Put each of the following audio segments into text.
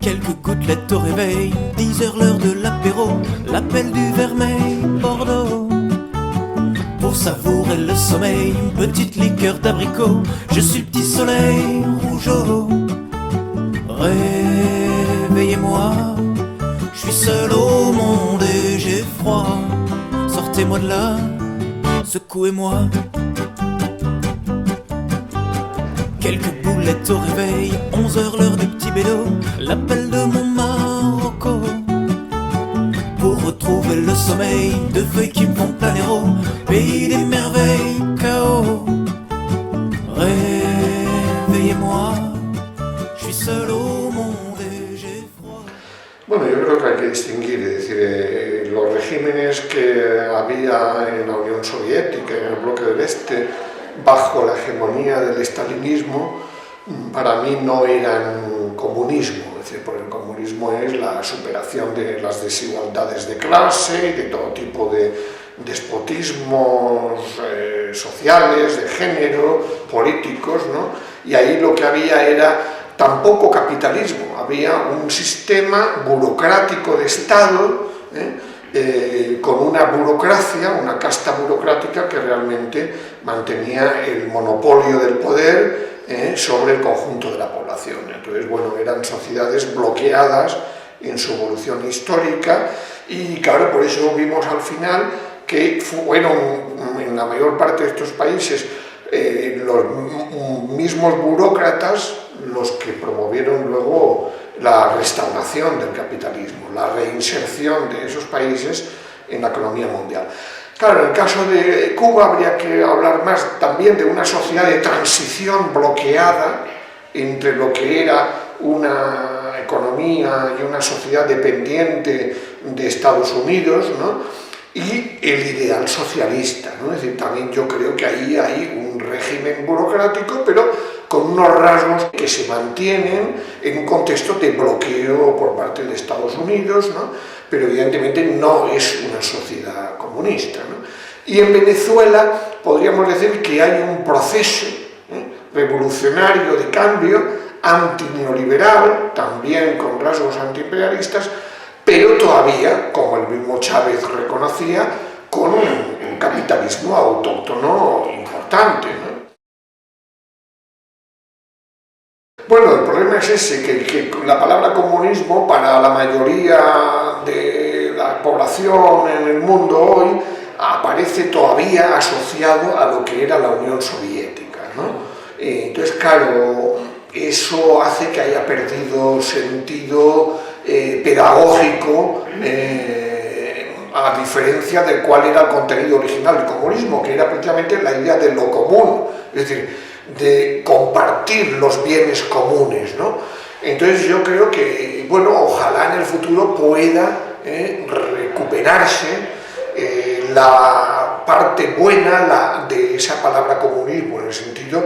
Quelques gouttelettes au réveil, 10 heures l'heure de l'apéro, l'appel du vermeil, Bordeaux. Pour savourer le sommeil, une petite liqueur d'abricot, je suis le petit soleil rougeau. Réveillez-moi, je suis seul au monde et j'ai froid. Sortez-moi de là, secouez-moi. Quelques boulettes au réveil, 11 heures l'heure du petit bédo, l'appel de mon Marocco. Pour retrouver le sommeil, de feuilles qui me font planer au pays des merveilles, chaos. Réveillez-moi, je suis seul au monde et j'ai froid. Bueno, yo creo que hay que distinguir, es decir, los regímenes que había en la Unión Soviética, en el bloque del Este, bajo la hegemonía del estalinismo, para mí no eran comunismo, es decir, porque el comunismo es la superación de las desigualdades de clase y de todo tipo de despotismos sociales, de género, políticos, ¿no? Y ahí lo que había era tampoco capitalismo, había un sistema burocrático de Estado, con una burocracia, una casta burocrática que realmente mantenía el monopolio del poder sobre el conjunto de la población. Entonces, bueno, eran sociedades bloqueadas en su evolución histórica y, claro, por eso vimos al final que fueron, en la mayor parte de estos países, los mismos burócratas los que promovieron luego la restauración del capitalismo, la reinserción de esos países en la economía mundial. Claro, en el caso de Cuba habría que hablar más también de una sociedad de transición bloqueada entre lo que era una economía y una sociedad dependiente de Estados Unidos, ¿no? Y el ideal socialista, ¿no? Es decir, también yo creo que ahí hay un régimen burocrático, pero con unos rasgos que se mantienen en un contexto de bloqueo por parte de Estados Unidos, ¿no? Pero evidentemente no es una sociedad comunista, ¿no? Y en Venezuela podríamos decir que hay un proceso revolucionario de cambio antineoliberal, también con rasgos antiimperialistas, pero todavía, como el mismo Chávez reconocía, con un capitalismo autóctono importante, ¿no? Bueno, el problema es ese, que la palabra comunismo para la mayoría de la población en el mundo hoy aparece todavía asociado a lo que era la Unión Soviética, ¿no? Entonces, claro, eso hace que haya perdido sentido pedagógico, a diferencia de cuál era el contenido original del comunismo, que era precisamente la idea de lo común, es decir, de compartir los bienes comunes, ¿no? Entonces yo creo que, bueno, ojalá en el futuro pueda recuperarse la parte buena de esa palabra comunismo, en el sentido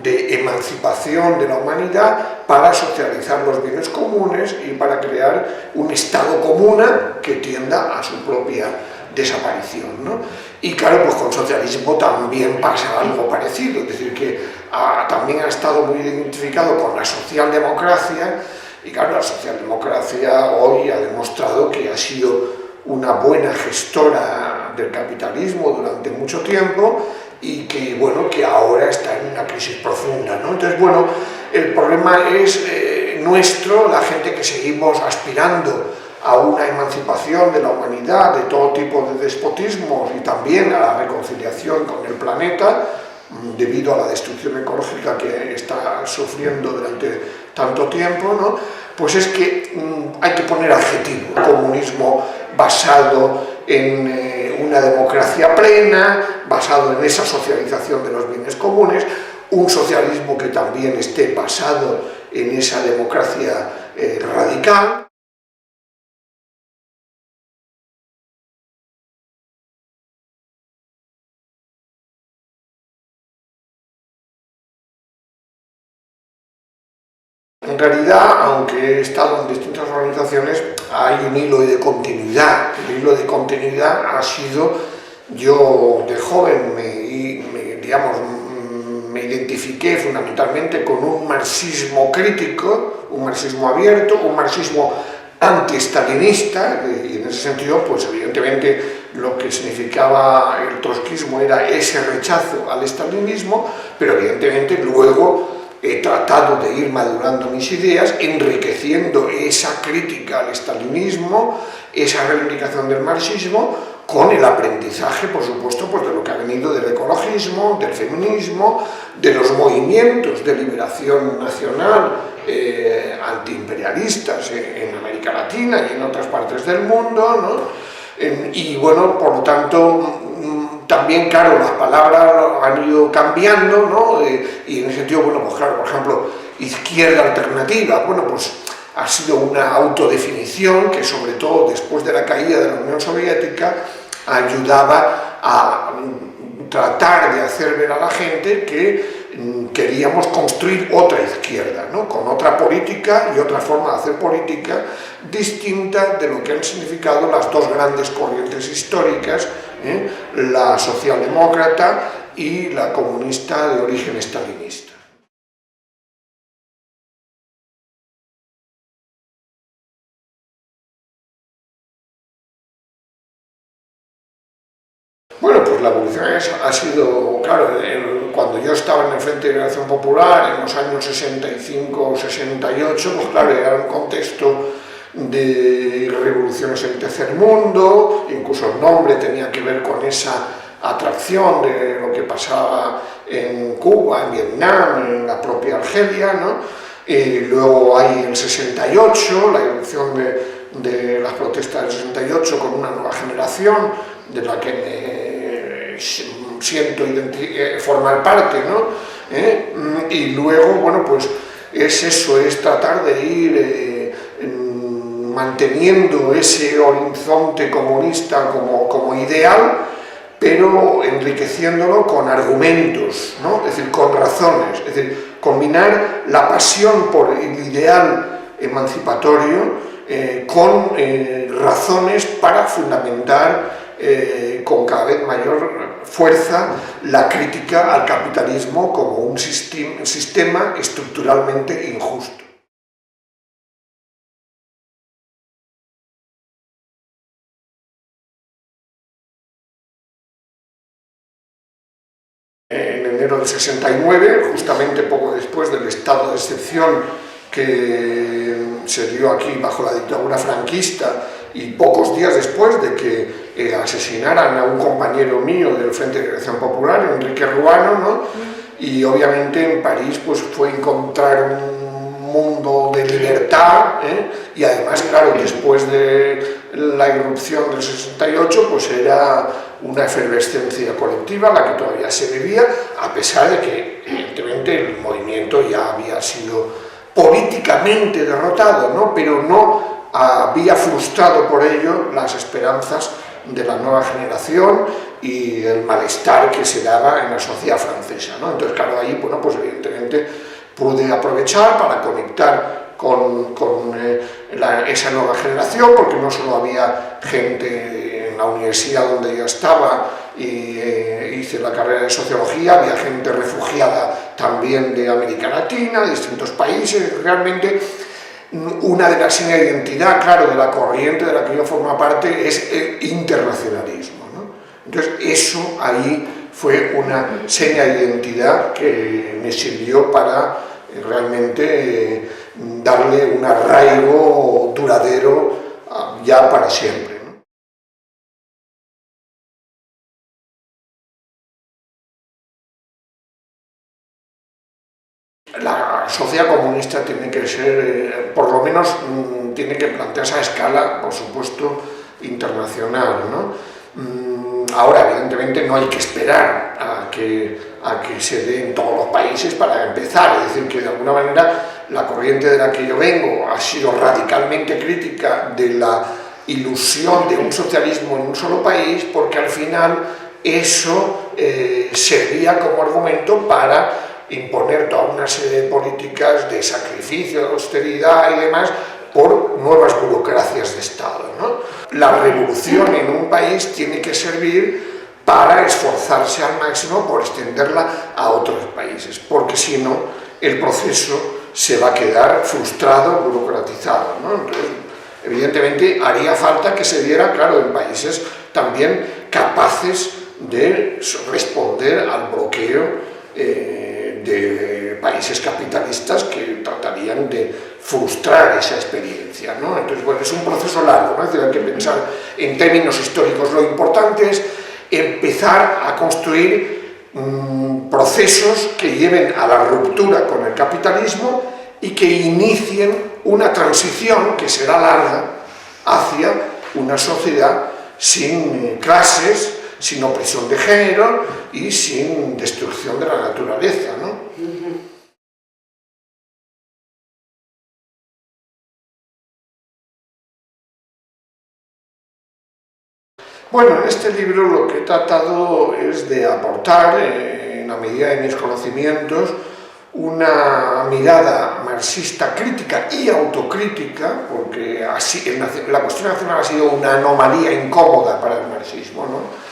de emancipación de la humanidad para socializar los bienes comunes y para crear un estado comuna que tienda a su propia desaparición, ¿no? Y claro, pues con socialismo también pasa algo parecido, es decir, que también ha estado muy identificado con la socialdemocracia, y claro, la socialdemocracia hoy ha demostrado que ha sido una buena gestora del capitalismo durante mucho tiempo y que, bueno, que ahora está en una crisis profunda, ¿no? Entonces, bueno, el problema es nuestro, la gente que seguimos aspirando a una emancipación de la humanidad, de todo tipo de despotismos y también a la reconciliación con el planeta, debido a la destrucción ecológica que está sufriendo durante tanto tiempo, ¿no? Pues es que hay que poner adjetivo. Un comunismo basado en una democracia plena, basado en esa socialización de los bienes comunes, un socialismo que también esté basado en esa democracia radical. En realidad, aunque he estado en distintas organizaciones, hay un hilo de continuidad. El hilo de continuidad ha sido, yo de joven digamos, me identifiqué fundamentalmente con un marxismo crítico, un marxismo abierto, un marxismo anti-estalinista, y en ese sentido, pues evidentemente lo que significaba el trotskismo era ese rechazo al estalinismo, pero evidentemente luego he tratado de ir madurando mis ideas, enriqueciendo esa crítica al estalinismo, esa reivindicación del marxismo, con el aprendizaje, por supuesto, pues de lo que ha venido del ecologismo, del feminismo, de los movimientos de liberación nacional antiimperialistas en América Latina y en otras partes del mundo, ¿no? Y bueno, por lo tanto, también, claro, las palabras han ido cambiando, ¿no? Y en ese sentido, bueno, pues claro, por ejemplo, izquierda alternativa, bueno, pues ha sido una autodefinición que, sobre todo después de la caída de la Unión Soviética, ayudaba a tratar de hacer ver a la gente que queríamos construir otra izquierda, ¿no? Con otra política y otra forma de hacer política distinta de lo que han significado las dos grandes corrientes históricas, la socialdemócrata y la comunista de origen estalinista. Bueno, pues la evolución ha sido, claro, cuando yo estaba en el Frente de Liberación Popular, en los años 65 o 68, pues claro, era un contexto de revoluciones en el tercer mundo, incluso el nombre tenía que ver con esa atracción de lo que pasaba en Cuba, en Vietnam, en la propia Argelia, ¿no? Luego hay el 68, la irrupción de las protestas del 68 con una nueva generación de la que me siento formar parte, ¿no? Y luego, bueno, pues es eso, es tratar de ir manteniendo ese horizonte comunista como ideal, pero enriqueciéndolo con argumentos, ¿no? Es decir, con razones, es decir, combinar la pasión por el ideal emancipatorio con razones para fundamentar con cada vez mayor fuerza la crítica al capitalismo como un sistema estructuralmente injusto. En enero del 69, justamente poco después del estado de excepción que se dio aquí bajo la dictadura franquista y pocos días después de que asesinaran a un compañero mío del Frente de Liberación Popular, Enrique Ruano, ¿no? Y obviamente en París pues fue encontrar un mundo de libertad, y además, claro, después de la irrupción del 68 pues era una efervescencia colectiva la que todavía se vivía, a pesar de que evidentemente el movimiento ya había sido políticamente derrotado, ¿no? Pero no había frustrado por ello las esperanzas de la nueva generación y el malestar que se daba en la sociedad francesa, ¿no? Entonces, claro, ahí, bueno, pues evidentemente pude aprovechar para conectar con esa nueva generación, porque no solo había gente en la universidad donde yo estaba y hice la carrera de sociología, había gente refugiada también de América Latina, de distintos países. Realmente una de las señas de identidad, claro, de la corriente de la que yo formo parte es el internacionalismo, ¿no? Entonces eso ahí fue una seña de identidad que me sirvió para realmente darle un arraigo duradero ya para siempre, ¿no? La sociedad comunista tiene que ser, por lo menos, tiene que plantearse a escala, por supuesto, internacional, ¿no? Ahora, evidentemente, no hay que esperar a que se dé en todos los países para empezar, es decir, que de alguna manera la corriente de la que yo vengo ha sido radicalmente crítica de la ilusión de un socialismo en un solo país, porque al final eso servía como argumento para imponer toda una serie de políticas de sacrificio, de austeridad y demás por nuevas burocracias de Estado, ¿no? La revolución en un país tiene que servir para esforzarse al máximo por extenderla a otros países, porque si no, el proceso se va a quedar frustrado, burocratizado, ¿no? Entonces, evidentemente, haría falta que se diera, claro, en países también capaces de responder al bloqueo de países capitalistas que tratarían de frustrar esa experiencia, ¿no? Entonces, bueno, es un proceso largo, ¿no? Es decir, hay que pensar en términos históricos. Lo importante es empezar a construir procesos que lleven a la ruptura con el capitalismo y que inicien una transición, que será larga, hacia una sociedad sin clases, sin opresión de género y sin destrucción de la naturaleza, ¿no? Bueno, en este libro lo que he tratado es de aportar, en la medida de mis conocimientos, una mirada marxista crítica y autocrítica, porque así, la cuestión nacional ha sido una anomalía incómoda para el marxismo, ¿no?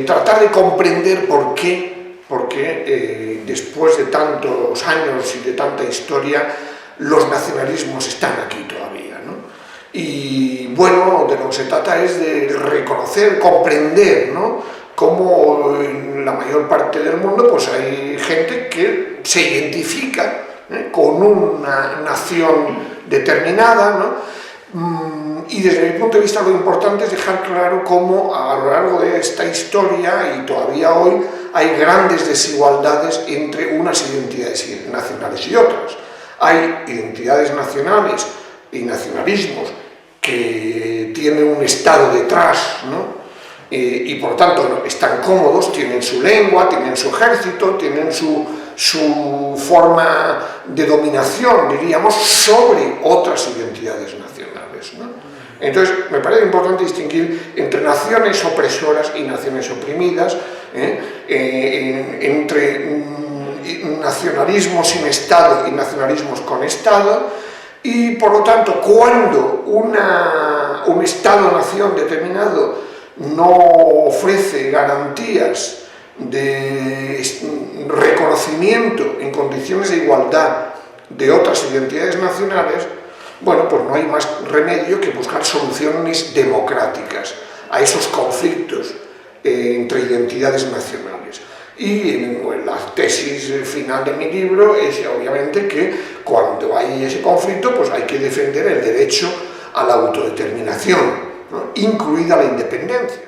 Tratar de comprender por qué después de tantos años y de tanta historia los nacionalismos están aquí todavía, ¿no? Y bueno, de lo que se trata es de reconocer, comprender, ¿no?, cómo en la mayor parte del mundo pues hay gente que se identifica con una nación determinada, ¿no? Y desde mi punto de vista lo importante es dejar claro cómo a lo largo de esta historia y todavía hoy hay grandes desigualdades entre unas identidades nacionales y otras. Hay identidades nacionales y nacionalismos que tienen un Estado detrás, ¿no? Y por tanto están cómodos, tienen su lengua, tienen su ejército, tienen su forma de dominación, diríamos, sobre otras identidades nacionales, ¿no? Entonces, me parece importante distinguir entre naciones opresoras y naciones oprimidas, entre nacionalismos sin Estado y nacionalismos con Estado, y por lo tanto, cuando un Estado-nación determinado no ofrece garantías de reconocimiento en condiciones de igualdad de otras identidades nacionales, bueno, pues no hay más remedio que buscar soluciones democráticas a esos conflictos entre identidades nacionales. Y la tesis final de mi libro es obviamente que cuando hay ese conflicto, pues hay que defender el derecho a la autodeterminación, ¿no?, incluida la independencia.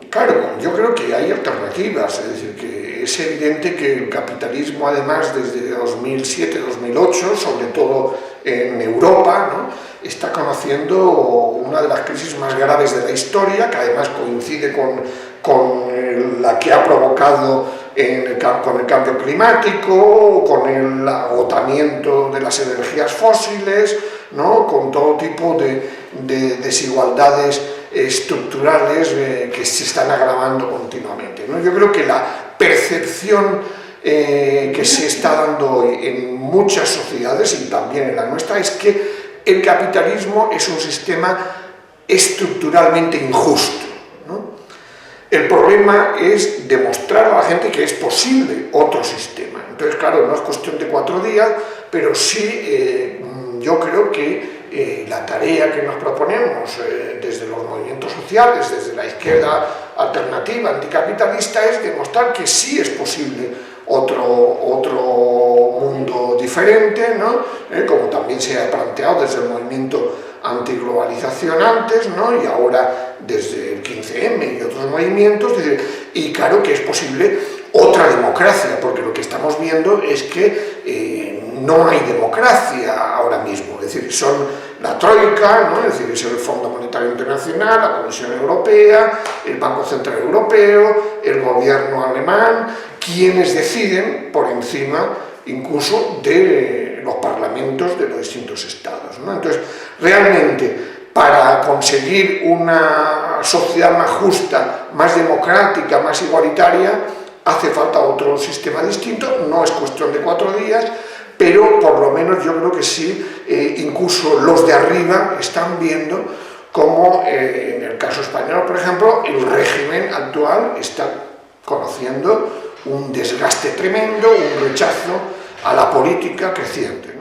Claro, yo creo que hay alternativas, es decir, que es evidente que el capitalismo, además, desde 2007-2008, sobre todo en Europa, ¿no?, está conociendo una de las crisis más graves de la historia, que además coincide con la que ha provocado con el cambio climático, con el agotamiento de las energías fósiles, ¿no?, con todo tipo de desigualdades estructurales que se están agravando continuamente, ¿no? Yo creo que la percepción que se está dando hoy en muchas sociedades, y también en la nuestra, es que el capitalismo es un sistema estructuralmente injusto, ¿no? El problema es demostrar a la gente que es posible otro sistema. Entonces, claro, no es cuestión de 4 días, pero sí yo creo que la tarea que nos proponemos desde los movimientos sociales, desde la izquierda alternativa anticapitalista, es demostrar que sí es posible otro mundo diferente, ¿no? Como también se ha planteado desde el movimiento antiglobalización antes, ¿no?, y ahora desde el 15M y otros movimientos, y claro que es posible otra democracia, porque lo que estamos viendo es que no hay democracia ahora mismo, es decir, son la Troika, ¿no?, es decir, es el Fondo Monetario Internacional, la Comisión Europea, el Banco Central Europeo, el gobierno alemán, quienes deciden por encima incluso de los parlamentos de los distintos estados, ¿no? Entonces, realmente, para conseguir una sociedad más justa, más democrática, más igualitaria, hace falta otro sistema distinto, no es cuestión de 4 días, pero por lo menos yo creo que sí, incluso los de arriba están viendo cómo, en el caso español, por ejemplo, el régimen actual está conociendo un desgaste tremendo, un rechazo a la política creciente.